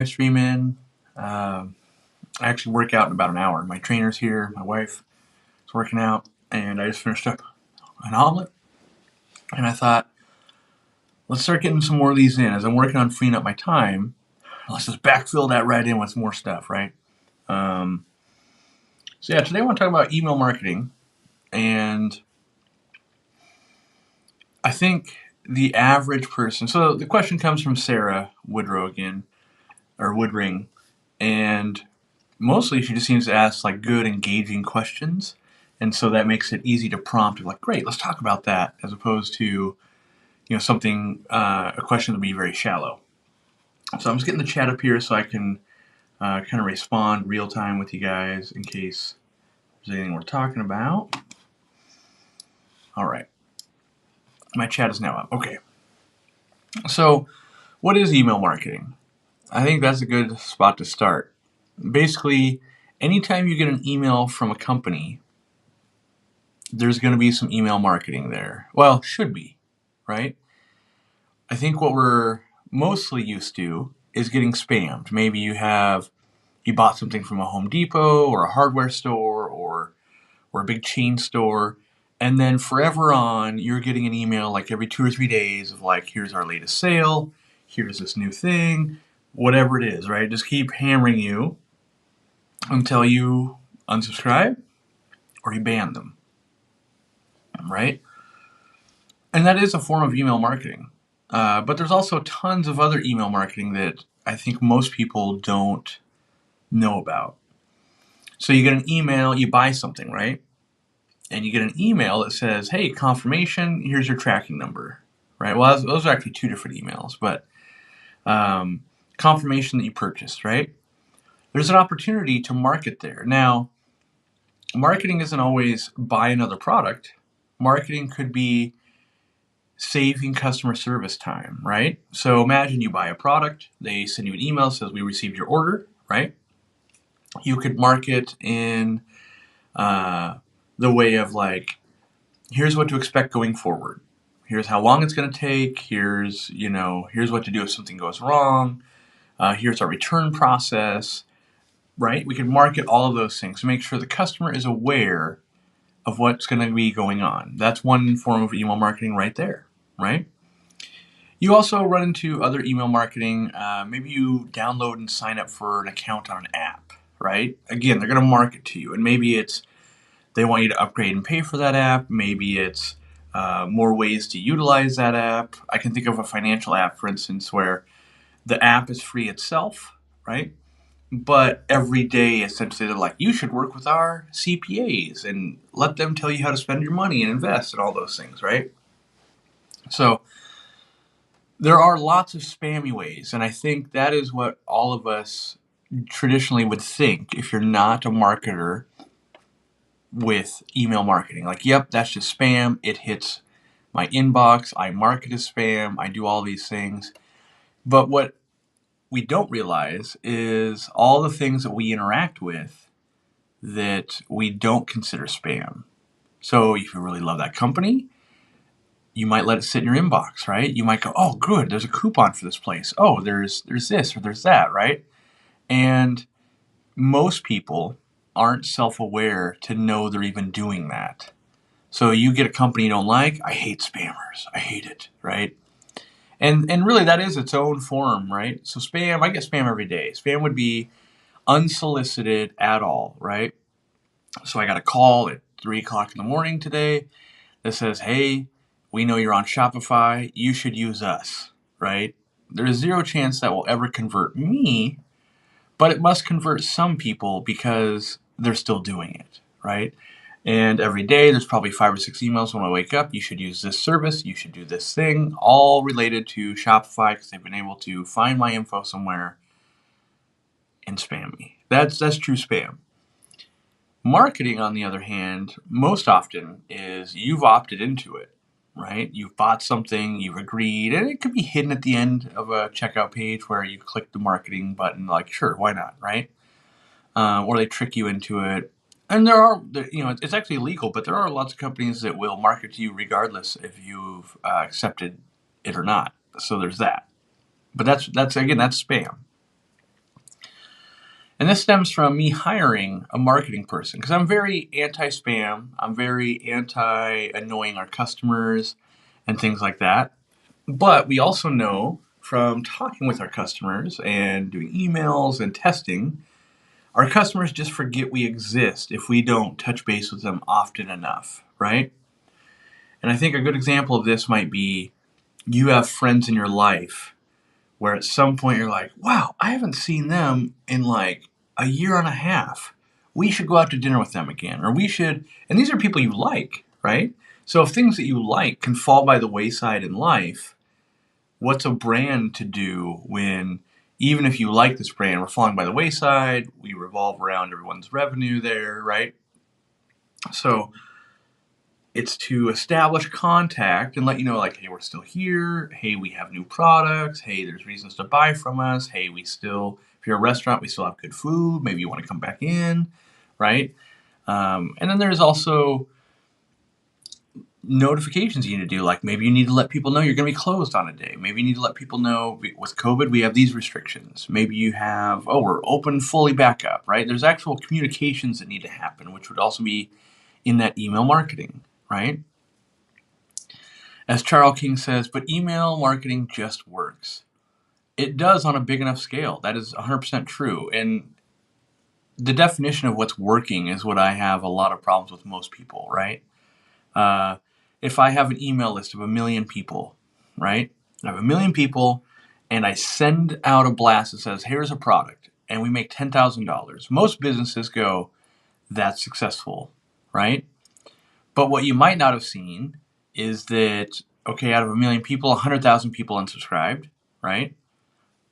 stream in. I actually work out in about an hour. My trainer's here. My wife is working out, and I just finished up an omelet. And I thought, let's start getting some more of these in. As I'm working on freeing up my time, let's just backfill that right in with more stuff, right? Um, so yeah, today I want to talk about email marketing, and I think the average person. So the question comes from Sarah Woodrow again, or Woodring, and mostly she just seems to ask like good, engaging questions, and so that makes it easy to prompt. Like, great, let's talk about that, as opposed to something a question that would be very shallow. So I'm just getting the chat up here so I can kind of respond real time with you guys in case there's anything we're talking about. All right, my chat is now up. Okay, so what is email marketing? I think that's a good spot to start. Basically, anytime you get an email from a company, there's going to be some email marketing there. Well, should be, right? I think what we're mostly used to is getting spammed. Maybe you bought something from a Home Depot or a hardware store or a big chain store, and then forever on you're getting an email like every 2 or 3 days of like, here's our latest sale, here's this new thing, whatever it is, right? Just keep hammering you until you unsubscribe or you ban them, right? And that is a form of email marketing. But there's also tons of other email marketing that I think most people don't know about. So you get an email, you buy something, right? And you get an email that says, hey, confirmation, here's your tracking number, right? Well, those are actually two different emails, but confirmation that you purchased, right? There's an opportunity to market there. Now, marketing isn't always buy another product. Marketing could be saving customer service time, right? So imagine you buy a product, they send you an email that says we received your order, right? You could market in the way of like, here's what to expect going forward. Here's how long it's going to take. Here's what to do if something goes wrong. Here's our return process, right? We can market all of those things to make sure the customer is aware of what's going to be going on. That's one form of email marketing right there, right? You also run into other email marketing. Maybe you download and sign up for an account on an app, right? Again, they're going to market to you, and maybe it's they want you to upgrade and pay for that app. Maybe it's more ways to utilize that app. I can think of a financial app, for instance, where the app is free itself, right? But every day, essentially, they're like, you should work with our CPAs and let them tell you how to spend your money and invest and all those things, right? So there are lots of spammy ways, and I think that is what all of us traditionally would think if you're not a marketer with email marketing. Like, yep, that's just spam. It hits my inbox. I mark it as spam. I do all these things. But what we don't realize is all the things that we interact with that we don't consider spam. So if you really love that company, you might let it sit in your inbox, right? You might go, oh, good, there's a coupon for this place. Oh, there's this or there's that, right? And most people aren't self-aware to know they're even doing that. So you get a company you don't like, I hate spammers. I hate it, right? And really that is its own form, right? So spam, I get spam every day. Spam would be unsolicited at all, right? So I got a call at 3 o'clock in the morning today that says, hey, we know you're on Shopify. You should use us, right? There's zero chance that will ever convert me, but it must convert some people because they're still doing it, right? And every day there's probably 5 or 6 emails when I wake up. You should use this service. You should do this thing, all related to Shopify because they've been able to find my info somewhere and spam me. That's true spam. Marketing, on the other hand, most often is you've opted into it, right? You've bought something, you've agreed, and it could be hidden at the end of a checkout page where you click the marketing button, like, sure, why not, right? Or they trick you into it. And it's actually illegal, but there are lots of companies that will market to you regardless if you've accepted it or not. So there's that. But that's spam. And this stems from me hiring a marketing person because I'm very anti-spam. I'm very anti-annoying our customers and things like that. But we also know from talking with our customers and doing emails and testing, our customers just forget we exist if we don't touch base with them often enough, right? And I think a good example of this might be you have friends in your life where at some point you're like, wow, I haven't seen them in like a year and a half. We should go out to dinner with them again. Or we should, and these are people you like, right? So if things that you like can fall by the wayside in life, what's a brand to do when, even if you like this brand, we're falling by the wayside, we revolve around everyone's revenue there, right? So it's to establish contact and let you know, like, hey, we're still here. Hey, we have new products. Hey, there's reasons to buy from us. Hey, we still, if you're a restaurant, we still have good food. Maybe you want to come back in, right? And then there's also notifications you need to do. Like maybe you need to let people know you're going to be closed on a day. Maybe you need to let people know with COVID, we have these restrictions. Maybe you have, oh, we're open fully back up, right? There's actual communications that need to happen, which would also be in that email marketing, right? As Charles King says, but email marketing just works. It does on a big enough scale. That is 100% true. And the definition of what's working is what I have a lot of problems with most people, right? If I have an email list of 1 million people, right? I have 1 million people and I send out a blast that says, here's a product, and we make $10,000. Most businesses go, that's successful, right? But what you might not have seen is that, okay, out of 1 million people, 100,000 people unsubscribed, right?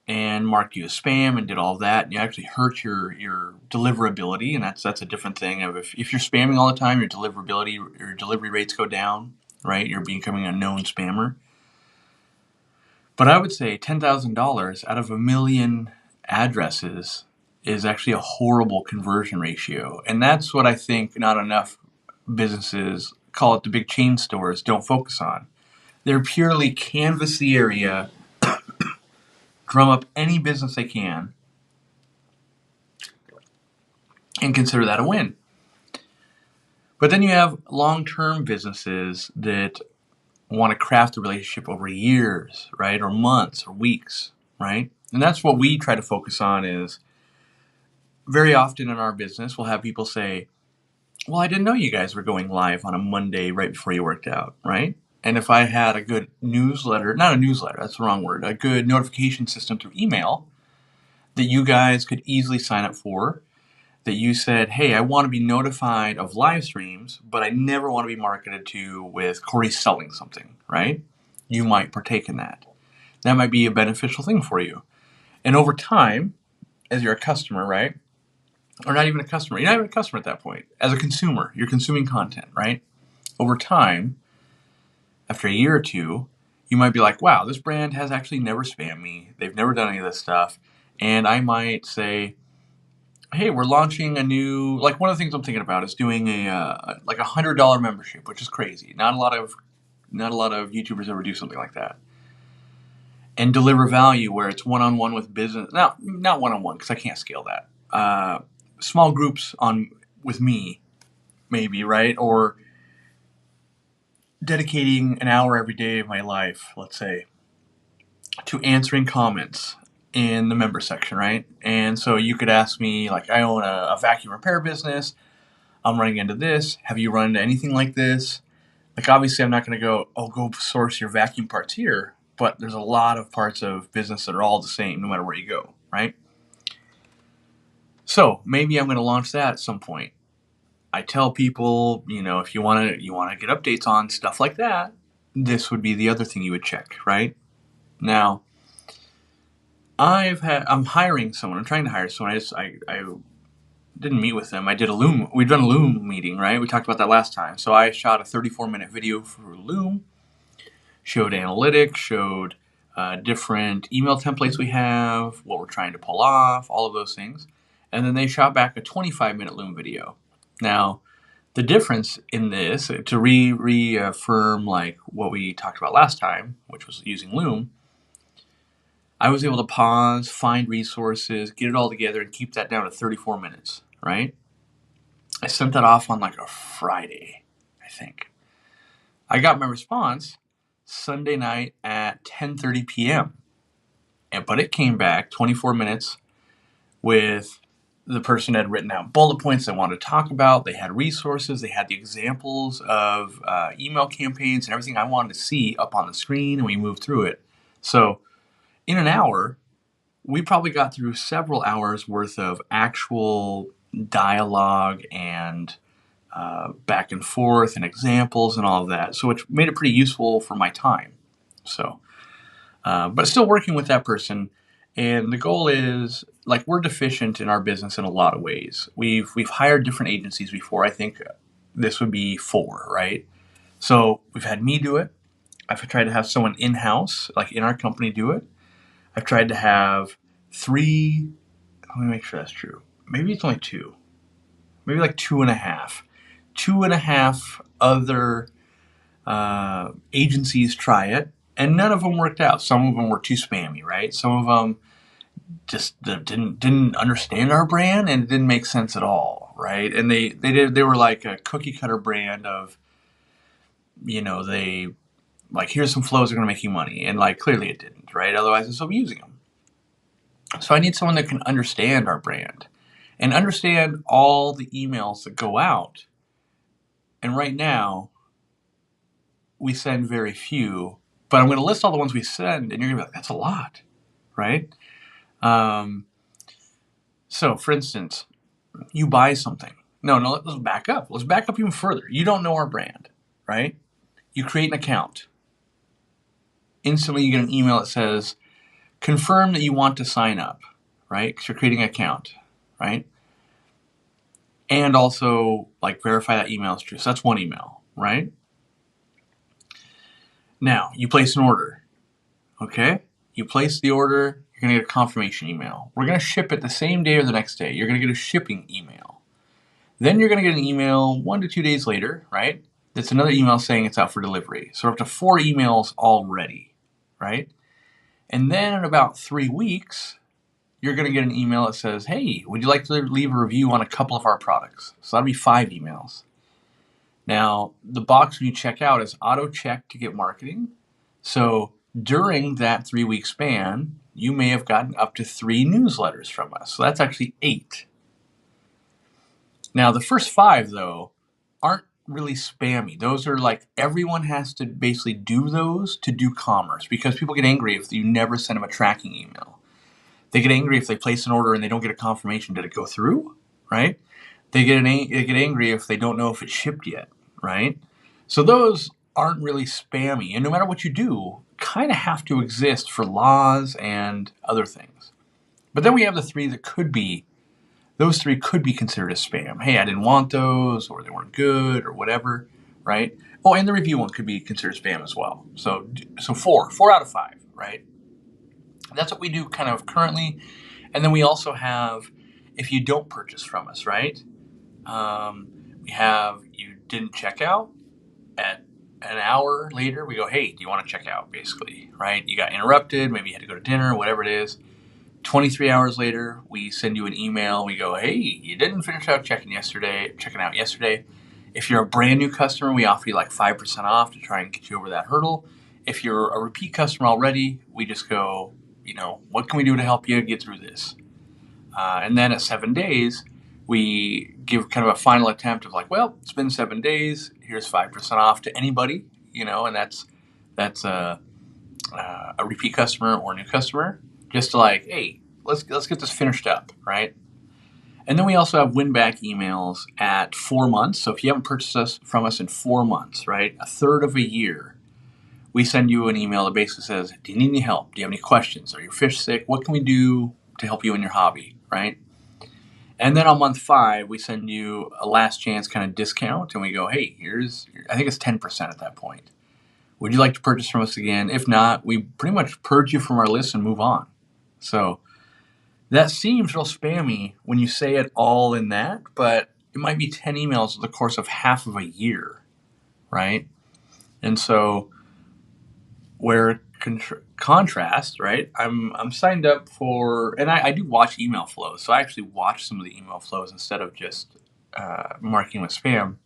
And marked you as spam and did all that. And you actually hurt your deliverability, and that's a different thing. Of if you're spamming all the time, your delivery rates go down, right? You're becoming a known spammer. But I would say $10,000 out of 1 million addresses is actually a horrible conversion ratio. And that's what I think not enough businesses, call it the big chain stores, don't focus on. They're purely canvass the area, drum up any business they can, and consider that a win. But then you have long-term businesses that want to craft a relationship over years, right? Or months or weeks, right? And that's what we try to focus on. Is very often in our business, we'll have people say, well, I didn't know you guys were going live on a Monday right before you worked out, right? And if I had a good newsletter, not a newsletter, that's the wrong word, a good notification system through email that you guys could easily sign up for, that you said, hey, I want to be notified of live streams, but I never want to be marketed to with Corey selling something, right? You might partake in that. That might be a beneficial thing for you. And over time, as you're a customer, right? Or not even a customer. You're not even a customer at that point. As a consumer, you're consuming content, right? Over time, after a year or two, you might be like, wow, this brand has actually never spammed me. They've never done any of this stuff. And I might say, hey, we're launching a new, like one of the things I'm thinking about is doing like $100 membership, which is crazy. Not a lot of YouTubers ever do something like that. And deliver value where it's one-on-one with business. Now, not one-on-one because I can't scale that. Small groups with me, maybe, right? Or dedicating an hour every day of my life, let's say, to answering comments in the member section, right? And so you could ask me, like, I own a vacuum repair business. I'm running into this. Have you run into anything like this? Like, obviously, I'm not going to go, oh, go source your vacuum parts here. But there's a lot of parts of business that are all the same no matter where you go, right? So maybe I'm going to launch that at some point. I tell people, if you want to get updates on stuff like that, this would be the other thing you would check, right? Now, I'm hiring someone. I'm trying to hire someone. I didn't meet with them. I did we'd done a Loom meeting, right? We talked about that last time. So I shot a 34-minute video for Loom, showed analytics, showed different email templates we have, what we're trying to pull off, all of those things. And then they shot back a 25-minute Loom video. Now, the difference in this, to reaffirm like what we talked about last time, which was using Loom, I was able to pause, find resources, get it all together, and keep that down to 34 minutes, right? I sent that off on like a Friday, I think. I got my response Sunday night at 10:30 p.m. But it came back 24 minutes with the person had written out bullet points they wanted to talk about. They had resources. They had the examples of email campaigns and everything I wanted to see up on the screen, and we moved through it. So in an hour, we probably got through several hours worth of actual dialogue and back and forth and examples and all of that. So it made it pretty useful for my time. So, but still working with that person. And the goal is, like, we're deficient in our business in a lot of ways. We've hired different agencies before. I think this would be 4, right? So we've had me do it. I've tried to have someone in-house, like in our company, do it. I've tried to have 3. Let me make sure that's true. Maybe it's only 2. Maybe like 2.5. 2.5 other agencies try it, and none of them worked out. Some of them were too spammy, right? Some of them just didn't understand our brand, and it didn't make sense at all, right? And they were like a cookie cutter brand of, they like, here's some flows that are going to make you money, and like clearly it didn't, right? Otherwise, I'd still be using them. So I need someone that can understand our brand and understand all the emails that go out. And right now, we send very few, but I'm going to list all the ones we send, and you're going to be like, that's a lot, right? So, for instance, you buy something. No, let's back up. Let's back up even further. You don't know our brand, right? You create an account. Instantly, you get an email that says, confirm that you want to sign up, right? Because you're creating an account, right? And also, like, verify that email is true. So that's one email, right? Now, you place an order, okay? You place the order, you're going to get a confirmation email. We're going to ship it the same day or the next day. You're going to get a shipping email. Then you're going to get an email 1 to 2 days later, right? That's another email saying it's out for delivery. So we're up to 4 emails already, right? And then in about 3 weeks, you're going to get an email that says, hey, would you like to leave a review on a couple of our products? So that'll be 5 emails. Now, the box when you check out is auto check to get marketing. So during that 3-week span, you may have gotten up to 3 newsletters from us. So that's actually 8. Now, the first 5, though, aren't really spammy. Those are like, everyone has to basically do those to do commerce, because people get angry if you never send them a tracking email. They get angry if they place an order and they don't get a confirmation. Did it go through? Right? They get angry if they don't know if it shipped yet. Right? So those aren't really spammy. And no matter what you do, kind of have to exist for laws and other things. But then we have the 3 that could be, those 3 could be considered as spam. Hey, I didn't want those, or they weren't good, or whatever, right? Oh, and the review one could be considered spam as well. So 4 out of 5, right? That's what we do kind of currently. And then we also have, if you don't purchase from us, right? We have, you didn't check out. At an hour later, we go, hey, do you want to check out, basically, right? You got interrupted, maybe you had to go to dinner, whatever it is. 23 hours later, we send you an email. We go, hey, you didn't finish out checking out yesterday. If you're a brand new customer, we offer you like 5% off to try and get you over that hurdle. If you're a repeat customer already, we just go, what can we do to help you get through this? And then at 7 days, we give kind of a final attempt of like, well, it's been 7 days. Here's 5% off to anybody, and that's a repeat customer or a new customer, just to like, hey, let's get this finished up, right? And then we also have win back emails at 4 months. So if you haven't purchased from us in 4 months, right, a third of a year, we send you an email that basically says, do you need any help? Do you have any questions? Are your fish sick? What can we do to help you in your hobby, right? And then on month 5, we send you a last chance kind of discount, and we go, hey, I think it's 10% at that point. Would you like to purchase from us again? If not, we pretty much purge you from our list and move on. So that seems real spammy when you say it all in that, but it might be 10 emails over the course of half of a year, right? And so where contrast, right? I'm signed up for, and I do watch email flows, so I actually watch some of the email flows instead of just marking with spam.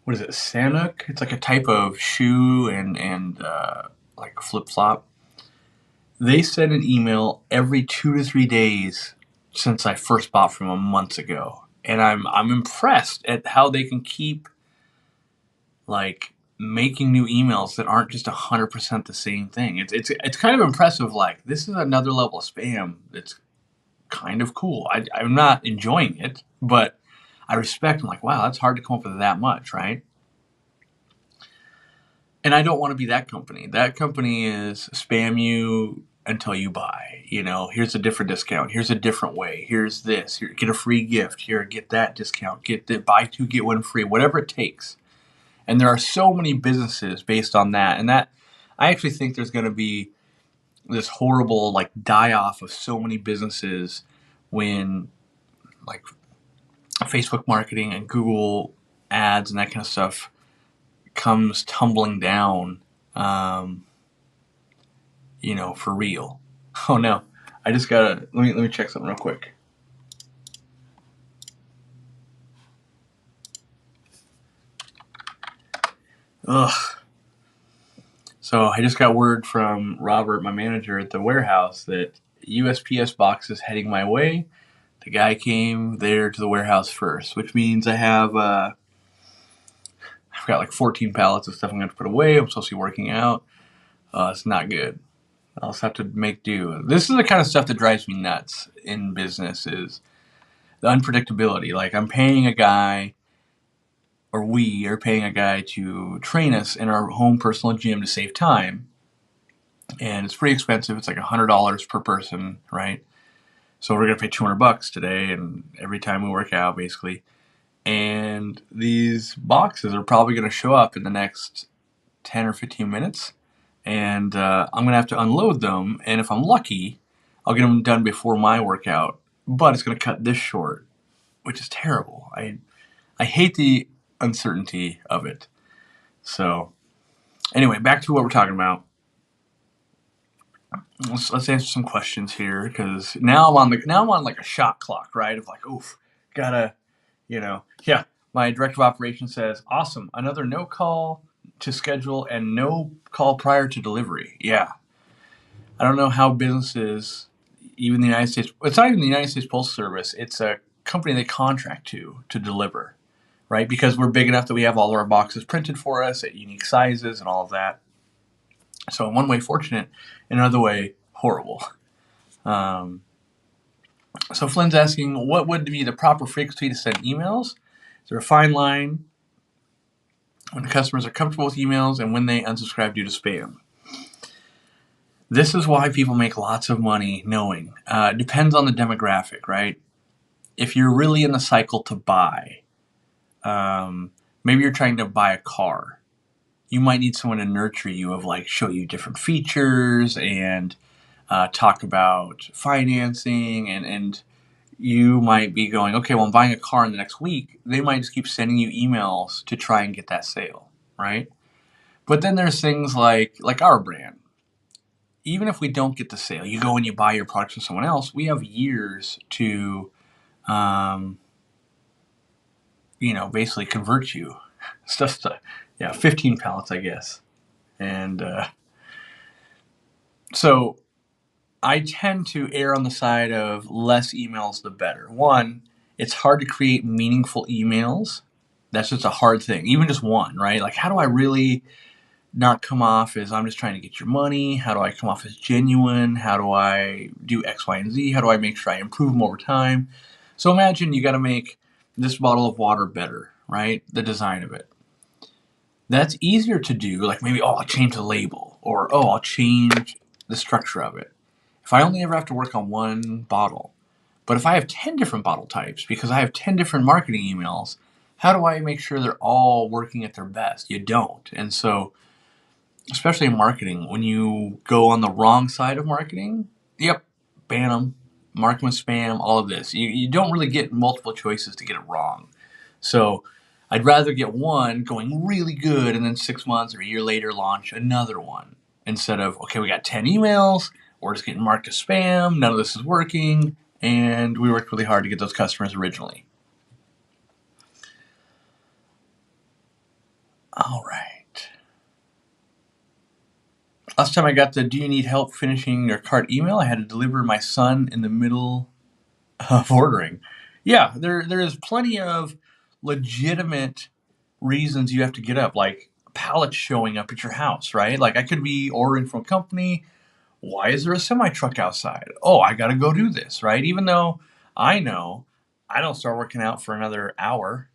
What is it, Sanuk? It's like a type of shoe and like a flip flop. They send an email every 2 to 3 days since I first bought from them months ago, and I'm impressed at how they can keep like making new emails that aren't just 100% the same thing. It's kind of impressive. Like, this is another level of spam. It's kind of cool. I'm not enjoying it, but I respect. I'm like, wow, that's hard to come up with that much, right? And I don't want to be that company. That company is spam you until you buy. Here's a different discount. Here's a different way. Here's this. Here, get a free gift. Here, get that discount. Get the buy two get one free. Whatever it takes. And there are so many businesses based on that. And that I actually think there's going to be this horrible like die off of so many businesses when like Facebook marketing and Google ads and that kind of stuff comes tumbling down, um, for real. Oh no, I just gotta let me check something real quick. Ugh. So I just got word from Robert, my manager at the warehouse, that USPS box is heading my way. The guy came there to the warehouse first, which means I've got like 14 pallets of stuff I'm going to put away. I'm supposed to be working out. It's not good. I'll just have to make do. This is the kind of stuff that drives me nuts in business is the unpredictability. Like, I'm paying a guy, or we are paying a guy to train us in our home personal gym to save time. And it's pretty expensive. It's like $100 per person, right? So we're going to pay $200 today and every time we work out, basically. And these boxes are probably going to show up in the next 10 or 15 minutes. And I'm going to have to unload them. And if I'm lucky, I'll get them done before my workout. But it's going to cut this short, which is terrible. I hate the uncertainty of it. So anyway, back to what we're talking about. Let's answer some questions here because now I'm on like a shot clock, right? Of like, oof, gotta, yeah. My director of operations says, awesome, another no call to schedule and no call prior to delivery. Yeah, I don't know how businesses, even the United States, it's not even the United States Postal Service. It's a company they contract to deliver, right? Because we're big enough that we have all of our boxes printed for us at unique sizes and all of that. So in one way, fortunate. In another way, horrible. Um, so Flynn's asking, what would be the proper frequency to send emails? Is there a fine line when customers are comfortable with emails and when they unsubscribe due to spam? This is why people make lots of money knowing. It depends on the demographic, right? If you're really in the cycle to buy, maybe you're trying to buy a car. You might need someone to nurture you, of like show you different features and talk about financing, and you might be going, okay, well, I'm buying a car in the next week. They might just keep sending you emails to try and get that sale, right? But then there's things like our brand. Even if we don't get the sale, you go and you buy your product from someone else, we have years to, um, basically convert you. Stuff, yeah, 15 pallets, I guess. And so I tend to err on the side of less emails the better. One, it's hard to create meaningful emails. That's just a hard thing. Even just one, right? Like, how do I really not come off as I'm just trying to get your money? How do I come off as genuine? How do I do X, Y, and Z? How do I make sure I improve them over time? So imagine you got to make this bottle of water better, right? The design of it. That's easier to do. Like, maybe, I'll change the label, or, I'll change the structure of it. If I only ever have to work on one bottle, but if I have 10 different bottle types because I have 10 different marketing emails, how do I make sure they're all working at their best? You don't. And so, especially in marketing, when you go on the wrong side of marketing, yep, ban them, mark them as spam, all of this. You don't really get multiple choices to get it wrong. So I'd rather get one going really good and then 6 months or a year later launch another one. instead of, okay, we got 10 emails, we're just getting marked as spam, none of this is working, and we worked really hard to get those customers originally. All right. Last time I got the "Do you need help finishing your cart" email, I had to deliver my son in the middle of ordering. Yeah, there is plenty of legitimate reasons you have to get up, like pallets showing up at your house, right? Like I could be ordering from a company. Why is there a semi truck outside? Oh, I got to go do this, right? Even though I know I don't start working out for another hour,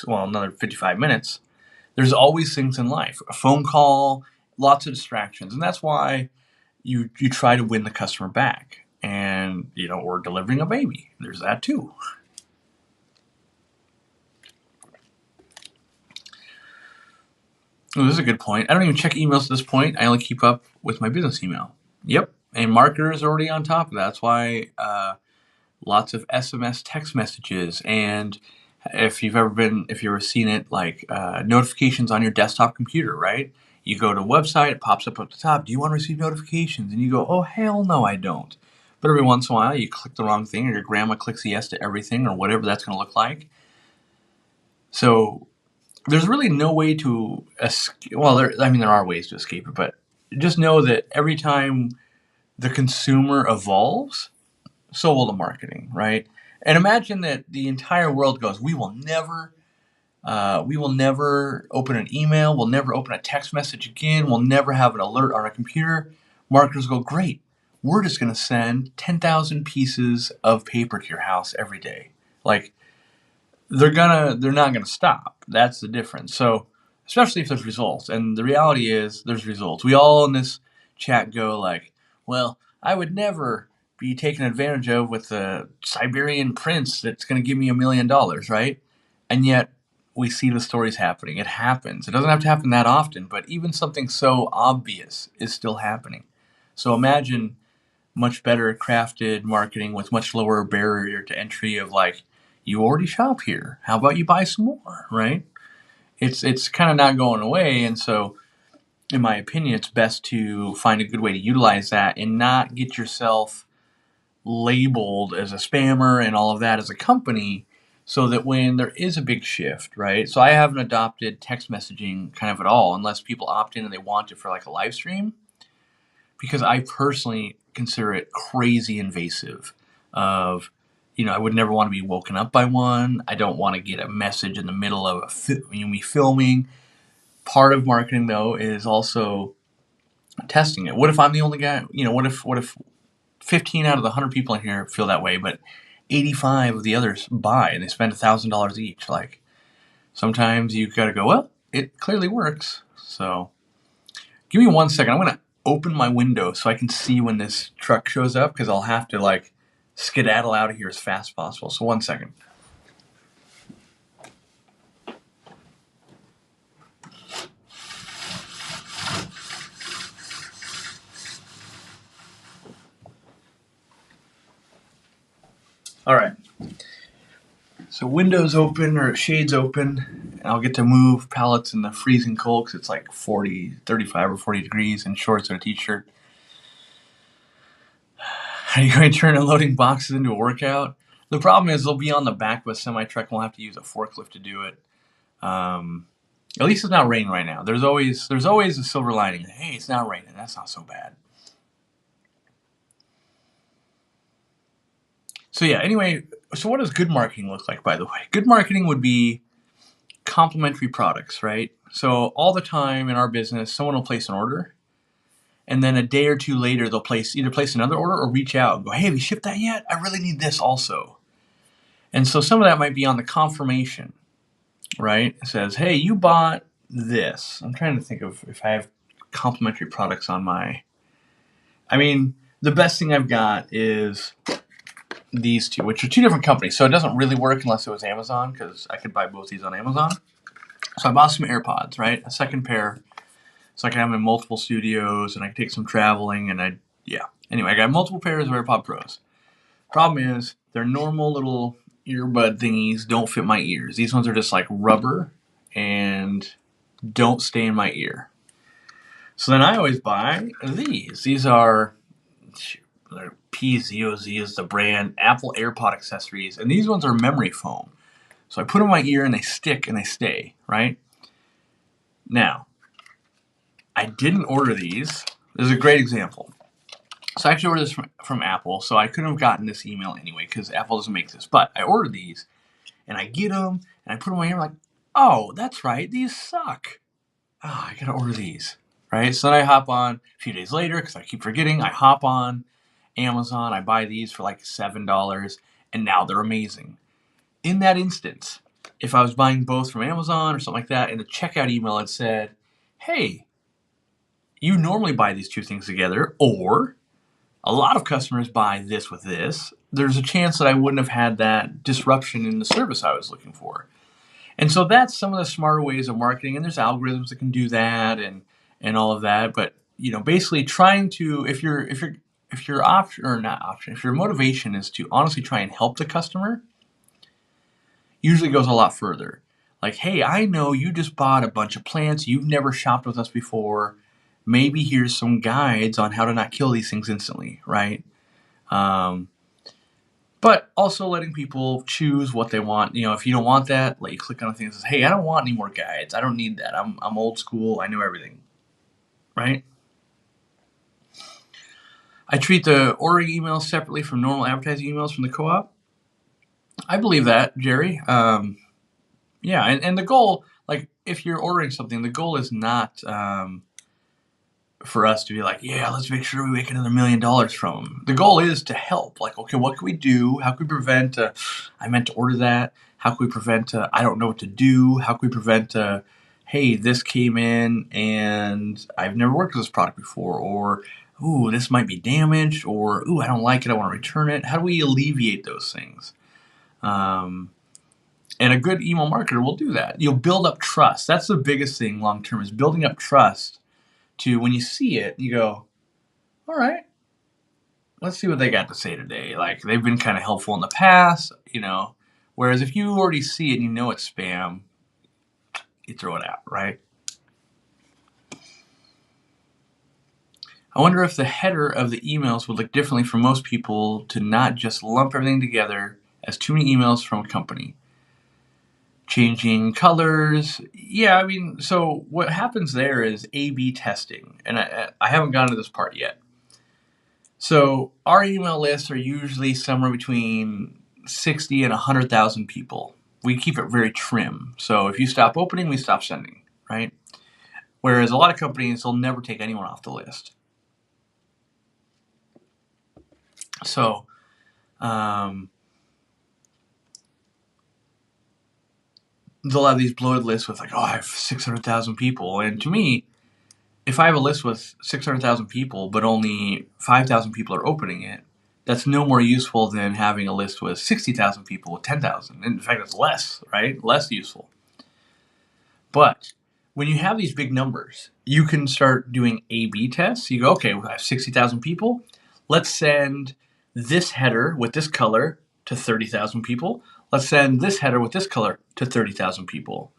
another 55 minutes. There's always things in life, a phone call, lots of distractions. And that's why you try to win the customer back. And, or delivering a baby. There's that too. Oh, this is a good point. I don't even check emails at this point. I only keep up with my business email. Yep. And marketers are already on top of that. That's why lots of SMS text messages. And if you've ever seen it, like notifications on your desktop computer, right? You go to a website, it pops up at the top. Do you want to receive notifications? And you go, oh, hell no, I don't. But every once in a while, you click the wrong thing, or your grandma clicks yes to everything, or whatever that's going to look like. So there's really no way to escape. Well, there are ways to escape it, but just know that every time the consumer evolves, so will the marketing, right? And imagine that the entire world goes, we will never open an email, we'll never open a text message again, we'll never have an alert on our computer. Marketers go, great, we're just going to send 10,000 pieces of paper to your house every day. Like, they're not gonna stop. That's the difference. So, especially if there's results, and the reality is there's results. We all in this chat go like, well, I would never be taken advantage of with a Siberian prince that's going to give me $1 million, right? And yet we see the stories happening. It happens. It doesn't have to happen that often, but even something so obvious is still happening. So imagine much better crafted marketing with much lower barrier to entry of like, you already shop here. How about you buy some more, right? It's kind of not going away, and so in my opinion, it's best to find a good way to utilize that and not get yourself labeled as a spammer and all of that as a company, so that when there is a big shift, right? So I haven't adopted text messaging kind of at all unless people opt in and they want it for like a live stream, because I personally consider it crazy invasive of, I would never want to be woken up by one. I don't want to get a message in the middle of me filming. Part of marketing though is also testing it. What if I'm the only guy? What if 15 out of the 100 people in here feel that way, but 85 of the others buy and they spend $1,000 each? Like, sometimes you got to go, well, it clearly works. So give me 1 second. I'm going to open my window so I can see when this truck shows up, because I'll have to like skedaddle out of here as fast as possible. So 1 second. All right. So windows open or shades open, and I'll get to move pallets in the freezing cold because it's like 35 or 40 degrees in shorts and a t-shirt. Are you going to turn unloading boxes into a workout? The problem is they'll be on the back of a semi-truck and we'll have to use a forklift to do it. At least it's not raining right now. There's always a silver lining. Hey, it's not raining. That's not so bad. So yeah, anyway, so what does good marketing look like, by the way? Good marketing would be complementary products, right? So all the time in our business, someone will place an order, and then a day or two later, they'll either place another order or reach out and go, hey, have you shipped that yet? I really need this also. And so some of that might be on the confirmation, right? It says, hey, you bought this. I'm trying to think of if I have complementary products on the best thing I've got is these two, which are two different companies. So it doesn't really work unless it was Amazon, because I could buy both these on Amazon. So I bought some AirPods, right? A second pair. So I can have them in multiple studios and I can take some traveling Anyway, I got multiple pairs of AirPod Pros. Problem is, their normal little earbud thingies don't fit my ears. These ones are just like rubber and don't stay in my ear. So then I always buy these. These are PZOZ is the brand, Apple AirPod accessories, and these ones are memory foam. So I put them in my ear and they stick and they stay, right? Now, I didn't order these. This is a great example. So I actually ordered this from Apple, so I couldn't have gotten this email anyway because Apple doesn't make this. But I ordered these, and I get them, and I put them in my ear, like, oh, that's right, these suck. Oh, I gotta order these, right? So then I hop on a few days later because I keep forgetting. I hop on Amazon, I buy these for like $7, and now they're amazing. In that instance, if I was buying both from Amazon or something like that, in the checkout email it said, hey, you normally buy these two things together, or a lot of customers buy this with this, there's a chance that I wouldn't have had that disruption in the service I was looking for. And so that's some of the smarter ways of marketing, and there's algorithms that can do that and all of that. But basically trying to if your option or not option, if your motivation is to honestly try and help the customer, usually goes a lot further. Like, hey, I know you just bought a bunch of plants, you've never shopped with us before. Maybe here's some guides on how to not kill these things instantly, right? But also letting people choose what they want. If you don't want that, let you click on a thing that says, hey, I don't want any more guides. I don't need that. I'm old school. I know everything, right? I treat the ordering emails separately from normal advertising emails from the co-op. I believe that, Jerry. Yeah, and the goal, like if you're ordering something, the goal is not for us to be like, yeah, let's make sure we make another $1 million from them. The goal is to help. Like, okay, what can we do? How can we prevent? I meant to order that. How can we prevent? I don't know what to do. How can we prevent? Hey, this came in and I've never worked with this product before, or ooh, this might be damaged, or ooh, I don't like it. I want to return it. How do we alleviate those things? And a good email marketer will do that. You'll build up trust. That's the biggest thing long term, is building up trust to when you see it, you go, all right, let's see what they got to say today. Like, they've been kind of helpful in the past, Whereas if you already see it and you know it's spam, you throw it out, right? I wonder if the header of the emails would look differently for most people to not just lump everything together as too many emails from a company. Changing colors. Yeah, so what happens there is A/B testing, and I haven't gotten to this part yet. So our email lists are usually somewhere between 60 and 100,000 people. We keep it very trim. So if you stop opening, we stop sending, right? Whereas a lot of companies, they'll never take anyone off the list. So they'll have these bloated lists with like, oh, I have 600,000 people. And to me, if I have a list with 600,000 people, but only 5,000 people are opening it, that's no more useful than having a list with 60,000 people with 10,000. In fact, it's less, right? Less useful. But when you have these big numbers, you can start doing A/B tests. You go, okay, I have 60,000 people. Let's send this header with this color to 30,000 people. Let's send this header with this color to 30,000 people.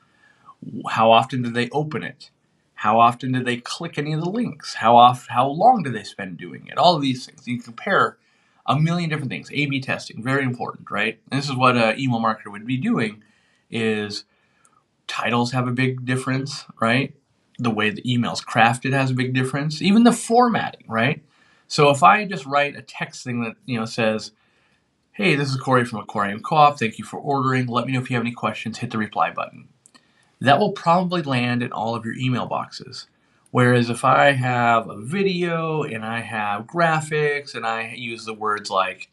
How often did they open it? How often did they click any of the links? How long did they spend doing it? All of these things. You can compare a million different things. A/B testing, very important, right? And this is what an email marketer would be doing, is titles have a big difference, right? The way the email's crafted has a big difference. Even the formatting, right? So if I just write a text thing that says, hey, this is Corey from Aquarium Co-op. Thank you for ordering. Let me know if you have any questions. Hit the reply button. That will probably land in all of your email boxes. Whereas if I have a video and I have graphics and I use the words like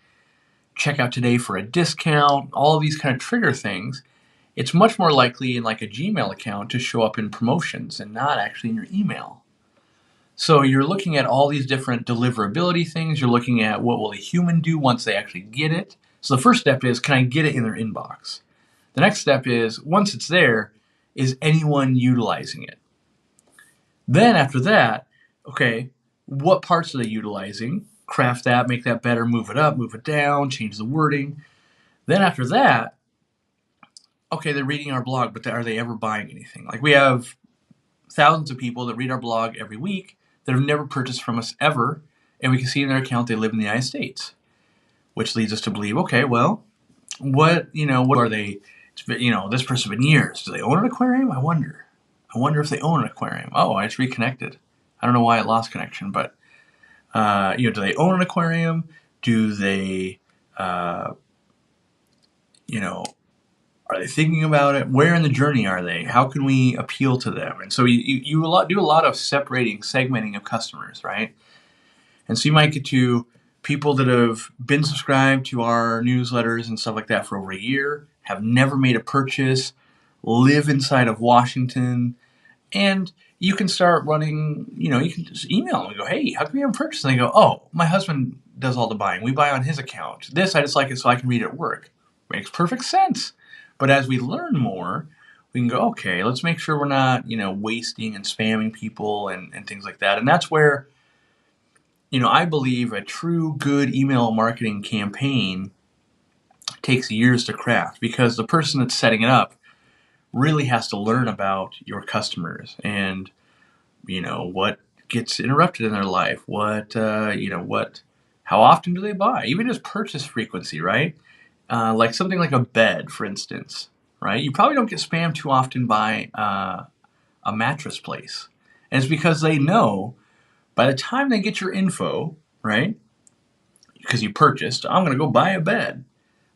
check out today for a discount, all of these kind of trigger things, it's much more likely in like a Gmail account to show up in promotions and not actually in your email. So you're looking at all these different deliverability things. You're looking at what will a human do once they actually get it. So the first step is, can I get it in their inbox? The next step is, once it's there, is anyone utilizing it? Then after that, okay, what parts are they utilizing? Craft that, make that better, move it up, move it down, change the wording. Then after that, okay, they're reading our blog, but are they ever buying anything? Like, we have thousands of people that read our blog every week. that have never purchased from us ever, and we can see in their account they live in the United States, which leads us to believe, okay, well, what are they? This person's been years. Do they own an aquarium? I wonder. I wonder if they own an aquarium. Oh, it's reconnected. I don't know why it lost connection, but do they own an aquarium? Do they, you know, are they thinking about it? Where in the journey are they? How can we appeal to them? And so you do a lot of segmenting of customers, right? And so you might get to people that have been subscribed to our newsletters and stuff like that for over a year, have never made a purchase, live inside of Washington, and you can start running, you can just email them and go, hey, how come you haven't purchased? And they go, oh, my husband does all the buying. We buy on his account. This, I just like it so I can read it at work. Makes perfect sense. But as we learn more, we can go, okay, let's make sure we're not, wasting and spamming people and things like that. And that's where, I believe a true good email marketing campaign takes years to craft, because the person that's setting it up really has to learn about your customers and, what gets interrupted in their life, how often do they buy, even just purchase frequency, right? Like something like a bed, for instance, right? You probably don't get spammed too often by a mattress place. And it's because they know by the time they get your info, right? Because you purchased, I'm going to go buy a bed.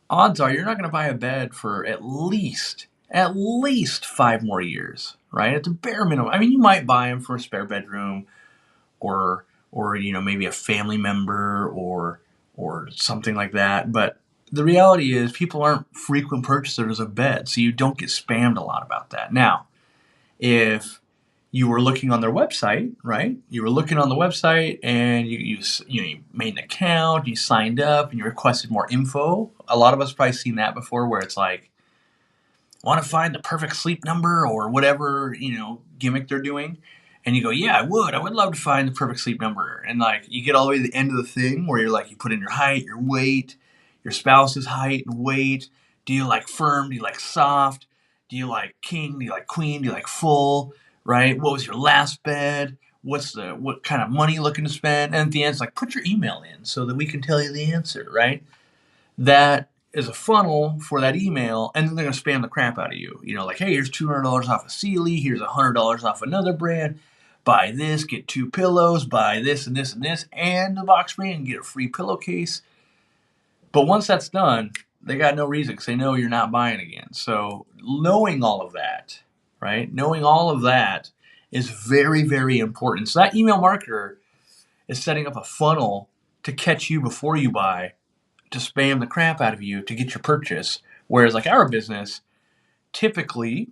Odds are you're not going to buy a bed for at least 5 more years, right? At the bare minimum. I mean, you might buy them for a spare bedroom, or maybe a family member, or something like that. But the reality is people aren't frequent purchasers of beds, so you don't get spammed a lot about that. Now, if you were looking on their website, right? You were looking on the website and you made an account, you signed up, and you requested more info. A lot of us probably seen that before, where it's like, want to find the perfect sleep number or whatever, gimmick they're doing. And you go, yeah, I would love to find the perfect sleep number. And like, you get all the way to the end of the thing where you're like, you put in your height, your weight, your spouse's height and weight. Do you like firm? Do you like soft? Do you like king? Do you like queen? Do you like full? Right? What was your last bed? What kind of money you looking to spend? And at the end, it's like, put your email in so that we can tell you the answer, right? That is a funnel for that email, and then they're going to spam the crap out of you. Like, hey, here's $200 off of Sealy, here's $100 off another brand. Buy this, get 2 pillows, buy this and this and this, and the box spring, and get a free pillowcase. But once that's done, they got no reason, because they know you're not buying again. So knowing all of that, right? Knowing all of that is very, very important. So that email marketer is setting up a funnel to catch you before you buy, to spam the crap out of you to get your purchase. Whereas like our business, typically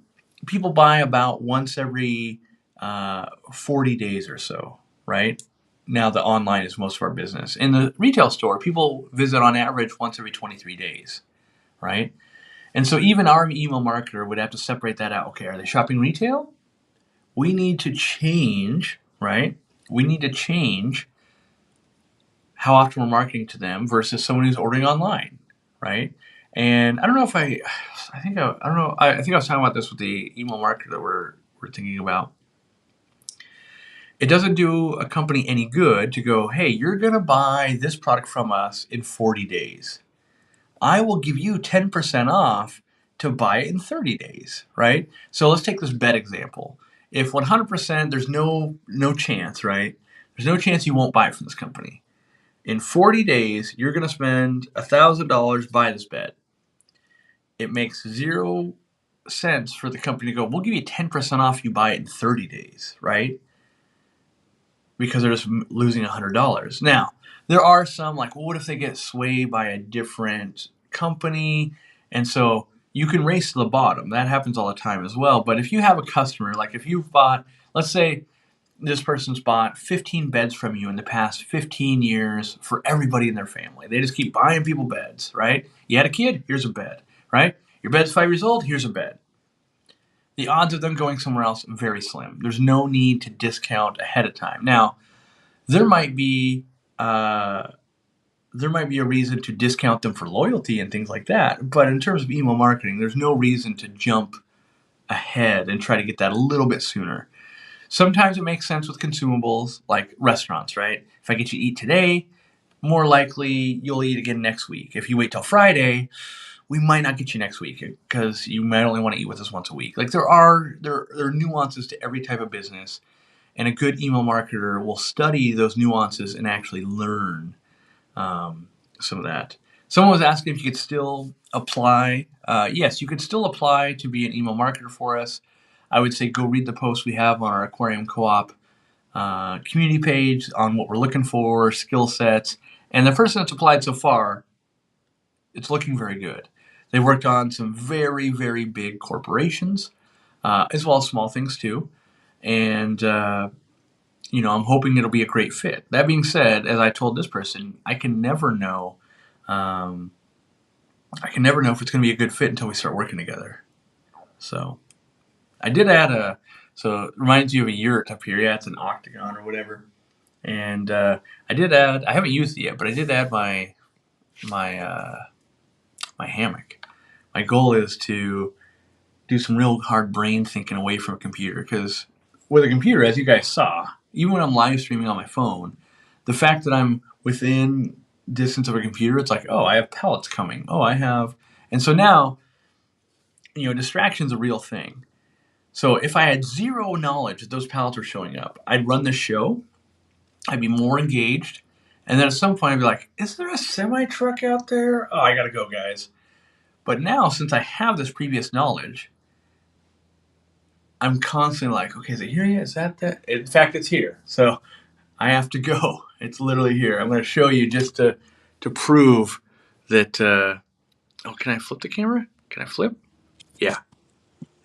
people buy about once every 40 days or so, right? Now the online is most of our business. In the retail store, people visit on average once every 23 days, right? And so even our email marketer would have to separate that out. Okay, are they shopping retail? We need to change, right? We need to change how often we're marketing to them versus someone who's ordering online, right? And I don't know if I think I don't know. I think I was talking about this with the email marketer that we're thinking about. It doesn't do a company any good to go, hey, you're going to buy this product from us in 40 days. I will give you 10% off to buy it in 30 days, right? So let's take this bed example. If 100%, there's no chance, right? There's no chance you won't buy it from this company. In 40 days, you're going to spend $1,000 buy this bed. It makes 0 sense for the company to go, we'll give you 10% off you buy it in 30 days, right? Because they're just losing $100. Now, there are some like, well, what if they get swayed by a different company? And so you can race to the bottom. That happens all the time as well. But if you have a customer, like if you've bought, let's say this person's bought 15 beds from you in the past 15 years for everybody in their family. They just keep buying people beds, right? You had a kid, here's a bed, right? Your bed's 5 years old, here's a bed. The odds of them going somewhere else, very slim. There's no need to discount ahead of time. Now, there might be a reason to discount them for loyalty and things like that. But in terms of email marketing, there's no reason to jump ahead and try to get that a little bit sooner. Sometimes it makes sense with consumables like restaurants, right? If I get you to eat today, more likely you'll eat again next week. If you wait till Friday, we might not get you next week because you might only want to eat with us once a week. Like there are nuances to every type of business, and a good email marketer will study those nuances and actually learn some of that. Someone was asking if you could still apply. Yes, you could still apply to be an email marketer for us. I would say go read the post we have on our Aquarium Co-op community page on what we're looking for, skill sets. And the person that's applied so far, it's looking very good. They worked on some very, very big corporations, as well as small things too. And, I'm hoping it'll be a great fit. That being said, as I told this person, I can never know. I can never know if it's going to be a good fit until we start working together. So I did add so it reminds you of a yurt up here. Yeah, it's an octagon or whatever. And I did add, I haven't used it yet, but I did add my my hammock. My goal is to do some real hard brain thinking away from a computer because with a computer, as you guys saw, even when I'm live streaming on my phone, the fact that I'm within distance of a computer, it's like, oh, I have pellets coming. Oh, I have, and so now, distraction's a real thing. So if I had zero knowledge that those pallets were showing up, I'd run the show, I'd be more engaged, and then at some point I'd be like, is there a semi truck out there? Oh, I gotta go, guys. But now, since I have this previous knowledge, I'm constantly like, okay, is it here yet? Is that? In fact, it's here. So I have to go. It's literally here. I'm going to show you just to prove that. Oh, can I flip the camera? Can I flip? Yeah.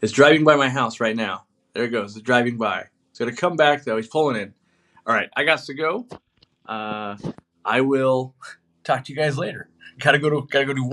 It's driving by my house right now. There it goes. It's driving by. It's going to come back, though. He's pulling in. All right. I got to go. I will talk to you guys later. Gotta go do